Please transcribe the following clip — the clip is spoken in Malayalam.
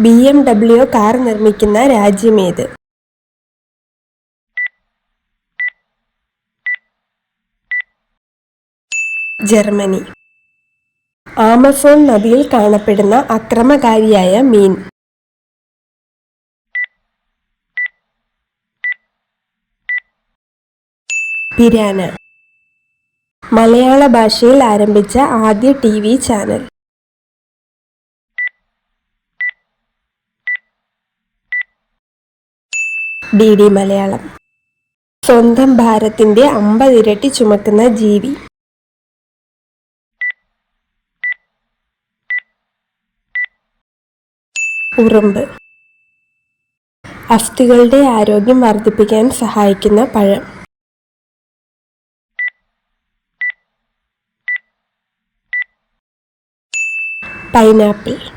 BMW കാർ നിർമ്മിക്കുന്ന രാജ്യമേത്? ജർമ്മനി. ആമസോൺ നദിയിൽ കാണപ്പെടുന്ന അക്രമകാരിയായ മീൻ? പിരാന. മലയാള ഭാഷയിൽ ആരംഭിച്ച ആദ്യ TV ചാനൽ? DD മലയാളം. സ്വന്തം ഭാരത്തിന്റെ 50 ഇരട്ടി ചുമക്കുന്ന ജീവി? ഉറുമ്പ്. അസ്ഥികളുടെ ആരോഗ്യം വർദ്ധിപ്പിക്കാൻ സഹായിക്കുന്ന പഴം? പൈനാപ്പിൾ.